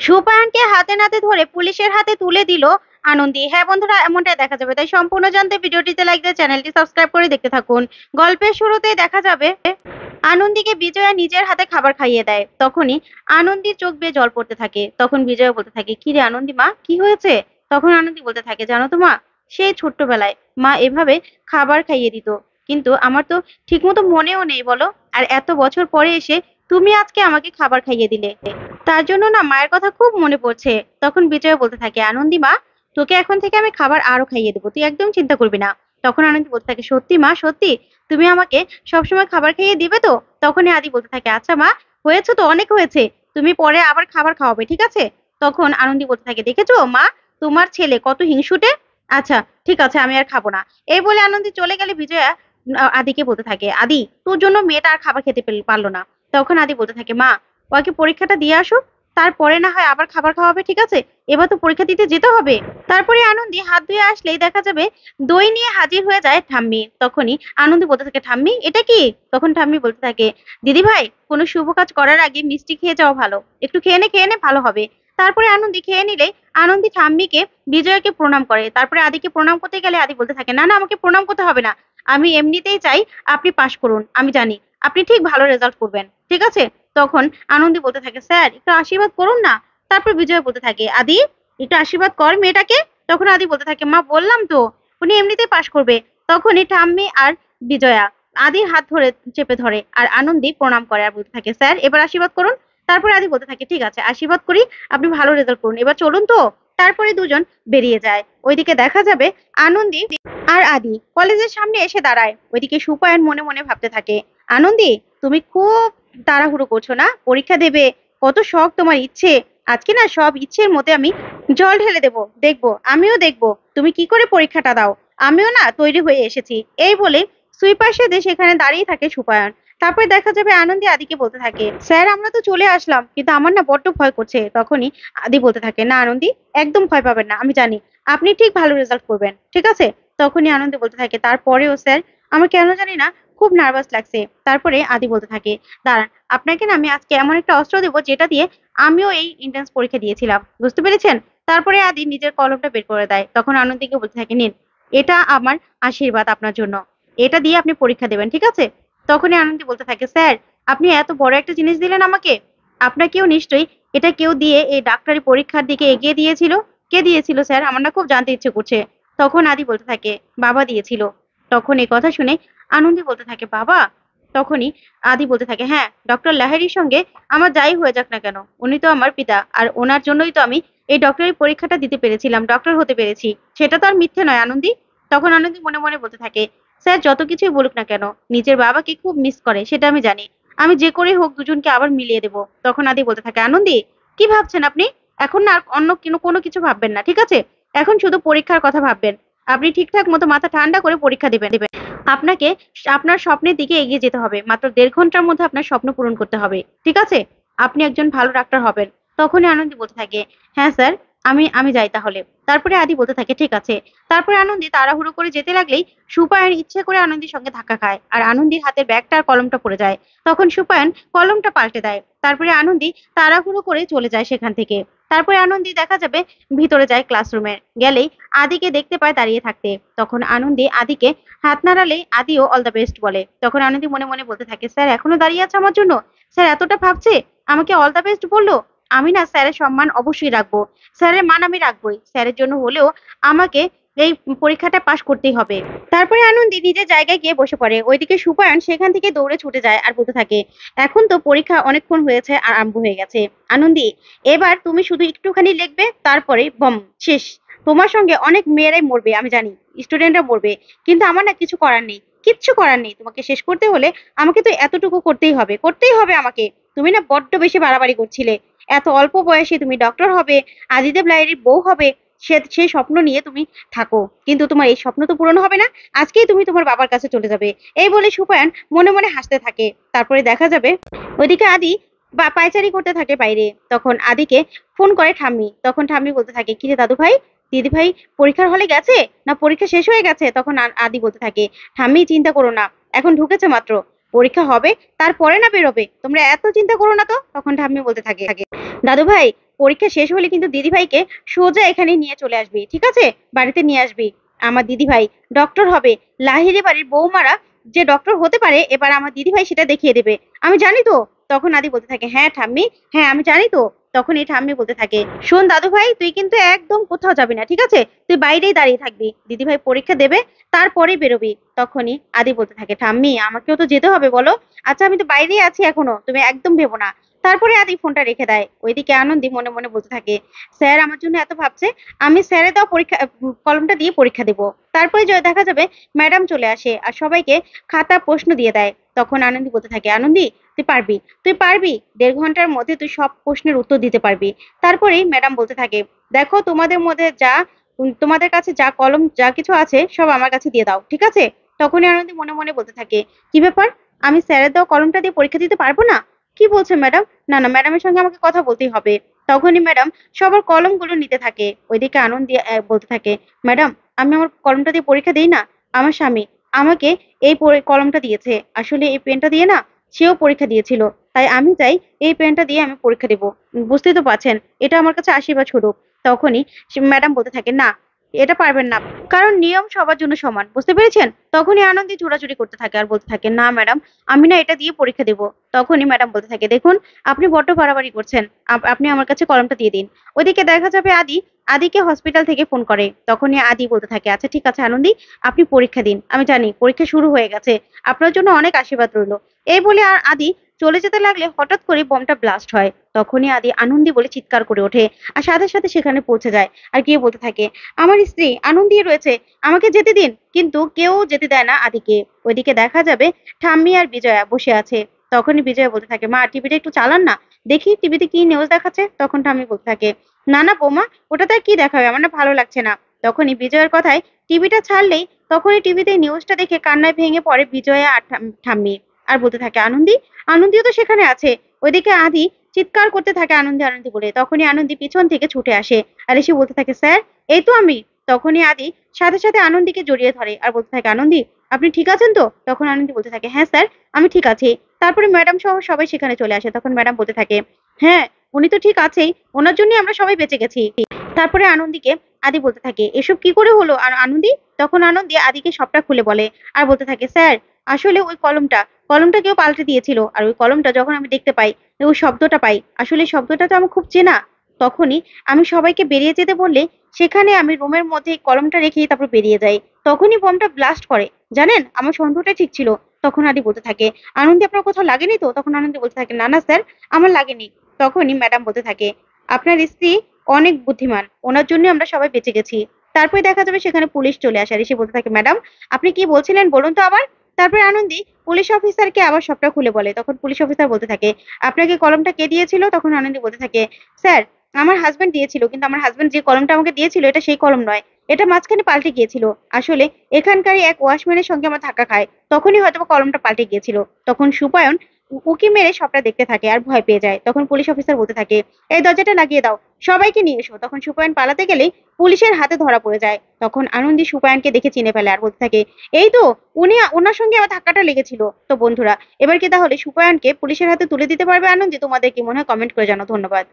সুপায়নকে হাতে নাতে ধরে পুলিশের হাতে তুলে দিল আনন্দী। হ্যাঁ বন্ধুরা, এমনটাই দেখা যাবে। তাই সম্পূর্ণ জানতে ভিডিওটিতে লাইক দিয়ে চ্যানেলটি সাবস্ক্রাইব করে দেখতে থাকুন। গল্পের শুরুতেই দেখা যাবে আনন্দীকে বিজয়া নিজের হাতে খাবার খাইয়ে দেয়। তখনই আনন্দীর চোখ বেয়ে জল পড়তে থাকে। তখন বিজয়া বলতে থাকে, কি রে আনন্দী মা, কি হয়েছে? তখন আনন্দী বলতে থাকে, জানো তো মা, সেই ছোট্টবেলায় মা এভাবে খাবার খাইয়ে দিত, কিন্তু আমার তো ঠিকমতো মনেও নেই বলো। আর এত বছর পরে এসে তুমি আজকে আমাকে খাবার খাইয়ে দিলে, তার জন্য না মায়ের কথা খুব মনে পড়ছে। তখন বিজয় বলতে থাকে, আনন্দী মা, তোকে এখন থেকে আমি খাবার আরো খাইয়ে দেবো, তুই একদম চিন্তা করবি না। তখন আনন্দী বলতে থাকে, সত্যি মা, সত্যি তুমি আমাকে সবসময় খাবার খাইয়ে দিবে তো? তখনই আদি বলতে থাকে, আচ্ছা মা, হয়েছে তো, অনেক হয়েছে, তুমি পরে আবার খাবার খাওয়াবে, ঠিক আছে? তখন আনন্দী বলতে থাকে, দেখেছো মা, তোমার ছেলে কত হিংসুটে। আচ্ছা ঠিক আছে, আমি আর খাবো না। এই বলে আনন্দী চলে গেলে বিজয়া আদিকে বলতে থাকে, আদি, তোর জন্য মেয়েটা আর খাবার খেতে পারলো না। তখন আদি বলতে থাকে, মা, ওকে পরীক্ষাটা দিয়ে আসুক, তারপরে না হয় আবার খাবার খাওয়াবে, ঠিক আছে? এবার তো পরীক্ষা দিতে যেতে হবে। তারপরে আনন্দী হাত ধুয়ে আসলেই দেখা যাবে দই নিয়ে হাজির হয়ে যায় ঠাম্মি। তখনই আনন্দী বলতে থাকে, ঠাম্মি এটা কি? তখন ঠাম্মি বলতে থাকে, দিদি ভাই, কোনো শুভ কাজ করার আগে মিষ্টি খেয়ে যাওয়া ভালো, একটু খেয়ে নে ভালো হবে। তারপরে আনন্দী খেয়ে নিলে আনন্দী ঠাম্মিকে বিজয়কে প্রণাম করে। তারপরে আদিকে প্রণাম করতে গেলে আদি বলতে থাকে, না না, আমাকে প্রণাম করতে হবে না, আমি এমনিতেই চাই আপনি পাশ করুন, আমি জানি আপনি ঠিক ভালো রেজাল্ট করবেন, ঠিক আছে? তখন আনন্দী বলতে থাকে, স্যার একটু আশীর্বাদ করুন না। তারপর বিজয় বলতে থাকে, আদি, একটু আশীর্বাদ কর মেয়েটাকে। তখন আদি বলতে থাকে, মা বললাম তো, উনি এমনিতেই পাশ করবে। তখনই ঠাম্মি আর বিজয়া আদির হাত ধরে চেপে ধরে আর আনন্দী প্রণাম করে আর বলতে থাকে, স্যার এবার আশীর্বাদ করুন। তারপরে আদি বলতে থাকে, ঠিক আছে আশীর্বাদ করি, আপনি ভালো রেজাল্ট করুন, এবার চলুন তো। তারপরে দুজন বেরিয়ে যায়। ওইদিকে দেখা যাবে আনন্দী আর আদি কলেজের সামনে এসে দাঁড়ায়। ওইদিকে সুপায়ন মনে মনে ভাবতে থাকে, আনন্দী, তুমি খুব তাড়াহুড়ো করছো না, পরীক্ষা দেবে, কত শখ তোমার, ইচ্ছে, আজকে না সব ইচ্ছের মধ্যে আমি জল ঢেলে দেবো, দেখবো, আমিও দেখবো তুমি কি করে পরীক্ষাটা দাও, আমিও না তৈরি হয়ে এসেছি। এই বলে সুইপার সেজে সেখানে দাঁড়িয়ে থাকে সুপায়ন। তারপরে দেখা যাবে আনন্দী আদিকে বলতে থাকে, স্যার আমরা তো চলে আসলাম, কিন্তু আমার না বড্ড ভয় করছে। তখনই আদি বলতে থাকে, না আনন্দী, একদম ভয় পাবেন না, আমি জানি আপনি ঠিক ভালো রেজাল্ট করবেন, ঠিক আছে? তখনই আনন্দী বলতে থাকে, তারপরেও স্যার আমার কেন জানি না খুব নার্ভাস লাগছে। তারপরে আদি বলতে থাকে, দাঁড়ান, আপনাকে না আমি আজকে এমন একটা অস্ত্র দেবো যেটা দিয়ে আমিও এই এন্ট্রান্স পরীক্ষা দিয়েছিলাম, বুঝতে পেরেছেন? তারপরে আদি নিজের কলমটা বের করে দেয়। তখন আনন্দীকে বলতে থাকে, নিন, এটা আমার আশীর্বাদ আপনার জন্য, এটা দিয়ে আপনি পরীক্ষা দেবেন, ঠিক আছে? তখনই আনন্দী বলতে থাকে, স্যার আপনি এত বড় একটা জিনিস দিলেন আমাকে, আপনাকেও নিশ্চয়ই এটা কেউ দিয়ে এই ডাক্তারি পরীক্ষার দিকে এগিয়ে দিয়েছিল। কে দিয়েছিল স্যার, আমার না খুব জানতে ইচ্ছে করছে। তখন আদি বলতে থাকে, বাবা দিয়েছিল। তখন এই কথা শুনে আনন্দী বলতে থাকে, বাবা? তখনই আদি বলতে থাকে, হ্যাঁ, ডক্টর লাহিড়ীর সঙ্গে আমার যাই হয়ে যাক না কেন, উনি তো আমার পিতা, আর ওনার জন্যই তো আমি এই ডক্টরের পরীক্ষাটা দিতে পেরেছিলাম, ডক্টর হতে পেরেছি, সেটা তো আর মিথ্যে নয় আনন্দী। তখন আনন্দী মনে মনে বলতে থাকে, স্যার যত কিছুই বলুক না কেন, নিজের বাবাকে খুব মিস করে সেটা আমি জানি, আমি যে করে হোক দুজনকে আবার মিলিয়ে দেবো। তখন আদি বলতে থাকে, আনন্দী, কি ভাবছেন আপনি? এখন না আর অন্য কোনো কিছু ভাববেন না, ঠিক আছে? এখন শুধু পরীক্ষার কথা ভাববেন। আপনি ঠিকঠাক মতো মাথা ঠান্ডা করে পরীক্ষা দেবেন। আপনাকে আপনার স্বপ্নের দিকে এগিয়ে যেতে হবে, মাত্র 1.5 ঘন্টার মধ্যে আপনার স্বপ্ন পূরণ করতে হবে, ঠিক আছে? আপনি একজন ভালো ডাক্তার হবেন। তখনই আনন্দী বলতে থাকে, হ্যাঁ স্যার, আমি আমি যাই তাহলে। তারপরে আদি বলতে থাকে, ঠিক আছে। তারপরে আনন্দী তাড়াহুড়ো করে যেতে লাগলেই সুপায়ন ইচ্ছে করে আনন্দীর সঙ্গে ধাক্কা খায় আর আনন্দীর হাতের ব্যাগটা আর কলমটা পড়ে যায়। তখন সুপায়ন কলমটা পাল্টে দেয়। তারপরে আনন্দী তাড়াহুড়ো করে চলে যায় সেখান থেকে। তারপরে আনন্দী দেখা যাবে ভিতরে যায় ক্লাসরুমে। গেলেই আদিকে দেখতে পায় দাঁড়িয়ে থাকতে। তখন আনন্দী আদিকে হাত নাড়ালে আদিও অল দ্য বেস্ট বলে। তখন আনন্দী মনে মনে বলতে থাকে, স্যার এখনো দাঁড়িয়ে আছে আমার জন্য, স্যার এতটা ভাবছে, আমাকে অল দ্য বেস্ট বললো। আমি না স্যারের সম্মান অবশ্যই রাখবো, স্যারের মান আমি রাখবোই, স্যারের জন্য হলেও আমাকে এই পরীক্ষাটা পাশ করতেই হবে। তারপরে আনন্দী নিজের জায়গায় গিয়ে বসে পড়ে। ওইদিকে সুপায়ন সেখান থেকে দৌড়ে ছুটে যায় আর বলতে থাকে, এখন তো পরীক্ষা অনেকক্ষণ হয়েছে আর আরম্ভ হয়ে গেছে, আনন্দী এবার তুমি শুধু একটুখানি লিখবে, তারপরে বম শেষ। তোমার সঙ্গে অনেক মেয়েরাই মরবে আমি জানি, স্টুডেন্টরা মরবে, কিন্তু আমার না কিছু করার নেই, কিচ্ছু করার নেই। তোমাকে শেষ করতে হলে আমাকে তো এতটুকু করতেই হবে আমাকে। তুমি না বড্ড বেশি বাড়াবাড়ি করছিলে, এত অল্প বয়সে তুমি ডক্টর হবে, আদিদেব লাহিড়ীর বউ হবে, সেই স্বপ্ন নিয়ে তুমি থাকো, কিন্তু তোমার এই স্বপ্ন তো পূরণ হবে না। আজকেই তুমি তোমার বাবার কাছে চলে যাবে। এই বলে সুপায়ন মনে মনে হাসতে থাকে। তারপরে দেখা যাবে ওইদিকে আদি বা পায়চারি করতে থাকে বাইরে। তখন আদিকে ফোন করে ঠাম্মি। তখন ঠাম্মি বলতে থাকে, কিরে দাদু ভাই, দিদি ভাই পরীক্ষার হলে গেছে না পরীক্ষা শেষ হয়ে গেছে? তখন আদি বলতে থাকে, ঠাম্মি চিন্তা করো না, এখন ঢুকেছে মাত্র, পরীক্ষা হবে তারপরে না বেরোবে, তোমরা এত চিন্তা করো না তো। তখন ঠাম্মি বলতে থাকে, দাদু ভাই পরীক্ষা শেষ হলে কিন্তু দিদি ভাইকে সোজা এখানে নিয়ে চলে আসবি, ঠিক আছে? বাড়িতে নিয়ে আসবি। আমার দিদি ভাই ডক্টর হবে, লাহিড়ী বাড়ির বৌমারা যে ডক্টর হতে পারে, এবার আমার দিদি ভাই সেটা দেখিয়ে দেবে, আমি জানি তো। তখন আদি বলতে থাকে, হ্যাঁ ঠাম্মি, হ্যাঁ আমি জানি তো। তখন এই ঠাম্মি বলতে থাকে, শোন দাদু ভাই, তুই কিন্তু একদম কোথাও যাবি না, ঠিক আছে? তুই বাইরেই দাঁড়িয়ে থাকবি, দিদি ভাই পরীক্ষা দেবে তারপরেই বেরোবি। তখনই আদি বলতে থাকে, ঠাম্মি আমাকেও তো যেতে হবে বলো। আচ্ছা আমি তো বাইরেই আছি এখনো, তুমি একদম ভেবো না। তারপরে আদি ফোনটা রেখে দেয়। ওইদিকে আনন্দি মনে মনে বলতে থাকে, স্যার আমার জন্য এত ভাবছে, আমি স্যারের দেওয়া পরীক্ষা কলমটা দিয়ে পরীক্ষা দেবো। তারপরে দেখা যাবে ম্যাডাম চলে আসে আর সবাইকে খাতা প্রশ্ন দিয়ে দেয়। তখন আনন্দি বলতে থাকে, আনন্দি তুই পারবি, তুই পারবি, 1.5 ঘন্টার মধ্যে তুই সব প্রশ্নের উত্তর দিতে পারবি। তারপরেই ম্যাডাম বলতে থাকে, দেখো তোমাদের মধ্যে যা তোমাদের কাছে যা কলম যা কিছু আছে সব আমার কাছে দিয়ে দাও, ঠিক আছে? তখনই আনন্দি মনে মনে বলতে থাকে, কি ব্যাপার, আমি স্যারের দেওয়া কলমটা দিয়ে পরীক্ষা দিতে পারবো না? কি বলছে ম্যাডাম? না না, ম্যাডামের সঙ্গে আমাকে কথা বলতেই হবে। তখনই ম্যাডাম সবার কলমগুলো নিতে থাকে। ওইদিকে আনন্দি বলতে থাকে, ম্যাডাম আমি আমার কলমটা দিয়ে পরীক্ষা দিই না, আমার স্বামী আমাকে এই কলমটা দিয়েছে, আসলে এই পেনটা দিয়ে না সেও পরীক্ষা দিয়েছিল, তাই আমি চাই এই পেনটা দিয়ে আমি পরীক্ষা দেবো। বুঝতেই তো পারছেন, এটা আমার কাছে আশীর্বাদ স্বরূপ। তখনই ম্যাডাম বলতে থাকে, না এটা পারবেন না, কারণ নিয়ম সবার জন্য সমান, বুঝতে পেরেছেন? তখনই আনন্দি চোরাচুরি করতে থাকে আর বলতে থাকে, না ম্যাডাম আমি না এটা দিয়ে পরীক্ষা দেবো। তখনই ম্যাডাম বলতে থাকে, দেখুন আপনি বড্ড বাড়াবাড়ি করছেন, আপনি আমার কাছে কলমটা দিয়ে দিন। ওইদিকে দেখা যাবে আদিকে হসপিটাল থেকে ফোন করে। তখনই আদি বলতে থাকে, আচ্ছা ঠিক আছে আনন্দি, আপনি পরীক্ষা দিন, আমি জানি পরীক্ষা শুরু হয়ে গেছে, আপনার জন্য অনেক আশীর্বাদ রইলো। এই বলে আর আদি চলে যেতে লাগলে হঠাৎ করে বমটা ব্লাস্ট হয়। তখনই আদি আনন্দি বলে চিৎকার করে ওঠে আর সাথে সাথে সেখানে পৌঁছে যায় আর গিয়ে বলতে থাকে, আমার স্ত্রী আনন্দি রয়েছে, আমাকে যেতে দিন। কিন্তু কেউ যেতে দেয় না আদিকে। ওইদিকে দেখা যাবে ঠাম্মি আর বিজয়া বসে আছে। তখনই বিজয়া বলতে থাকে, মা টিভিটা একটু চালান না, দেখি টিভিতে কি নিউজ দেখাচ্ছে। তখন ঠাম্মি বলতে থাকে, না না বৌমা, ওটাতে আর কি দেখাবে, আমার না ভালো লাগছে না। তখনই বিজয়ের কথায় টিভিটা ছাড়লেই তখনই টিভিতে নিউজটা দেখে কান্নায় ভেঙে পড়ে বিজয়া আর ঠাম্মি। আর বলতে থাকে, আনন্দি, আনন্দিও তো সেখানে আছে। ওইদিকে আদি চিৎকার করতে থাকে, আনন্দি আনন্দি বলে। তখনই আনন্দি পিছন থেকে ছুটে আসে আর এসে বলতে থাকে, স্যার এই তো আমি। তখনই আদি সাথে সাথে আনন্দিকে জড়িয়ে ধরে আর বলতে থাকে, আনন্দি আপনি ঠিক আছেন তো? তখন আনন্দি বলতে থাকে, হ্যাঁ স্যার আমি ঠিক আছি। তারপরে ম্যাডাম সহ সবাই সেখানে চলে আসে। তখন ম্যাডাম বলতে থাকে, হ্যাঁ উনি তো ঠিক আছেই, ওনার জন্যই আমরা সবাই বেঁচে গেছি। তারপরে আনন্দিকে আদি বলতে থাকে, এসব কি করে হলো আর আনন্দি? তখন আনন্দি আদিকে সবটা খুলে বলে আর বলতে থাকে, স্যার আসলে ওই কলমটা কেউ পাল্টে দিয়েছিল, আর ওই কলমটা যখন আমি দেখতে পাই, ওই শব্দটা পাই, আসলে শব্দটা তো আমার খুব চেনা। তখনই আমি সবাইকে বেরিয়ে যেতে বললে সেখানে আমি রুমের মধ্যে কলমটা রেখেই তারপর বেরিয়ে যাই। তখনই বমটা ব্লাস্ট করে, জানেন আমার সন্দেহটা ঠিক ছিল। তখন আদি বলতে থাকে, আনন্দি আপনার কোথাও লাগেনি তো? তখন আনন্দি বলতে থাকে, না না স্যার আমার লাগেনি। তখনই ম্যাডাম বলতে থাকে, আপনার স্ত্রী অনেক বুদ্ধিমান, ওনার জন্য আমরা সবাই বেঁচে গেছি। তারপরে দেখা যাবে সেখানে পুলিশ চলে আসে আর এসে বলতে থাকে, ম্যাডাম আপনি কি বলছিলেন বলুন তো আবার। তারপরে আনন্দি পুলিশ অফিসারকে আবার সবটা খুলে বলে। তখন পুলিশ অফিসার বলতে থাকে, আপনাকে কলমটা কে দিয়েছিল? তখন আনন্দি বলতে থাকে, স্যার আমার হাজবেন্ড দিয়েছিল, কিন্তু আমার হাজবেন্ড যে কলমটা আমাকে দিয়েছিল এটা সেই কলম নয়, এটা মাঝখানে পাল্টে গিয়েছিল। আসলে এখানকারই এক ওয়াশম্যানের সঙ্গে আমার ধাক্কা খায়, তখনই হয়তো কলমটা পাল্টে গিয়েছিল। তখন সুপায়ন উকি মেরে সবটা দেখতে থাকে আর ভয় পেয়ে যায়। তখন পুলিশ অফিসার বলতে থাকে, এই দরজাটা লাগিয়ে দাও, সবাইকে নিয়ে এসো। তখন সুপায়ন পালাতে গেলেই পুলিশের হাতে ধরা পড়ে যায়। তখন আনন্দি সুপায়নকে দেখে চিনে ফেলে আর বলতে থাকে, এই তো ওনার সঙ্গে আমার ধাক্কাটা লেগেছিল। তো বন্ধুরা এবার কি তাহলে সুপায়নকে পুলিশের হাতে তুলে দিতে পারবে আনন্দি? তোমাদের কি মনে হয় কমেন্ট করে জানাও। ধন্যবাদ।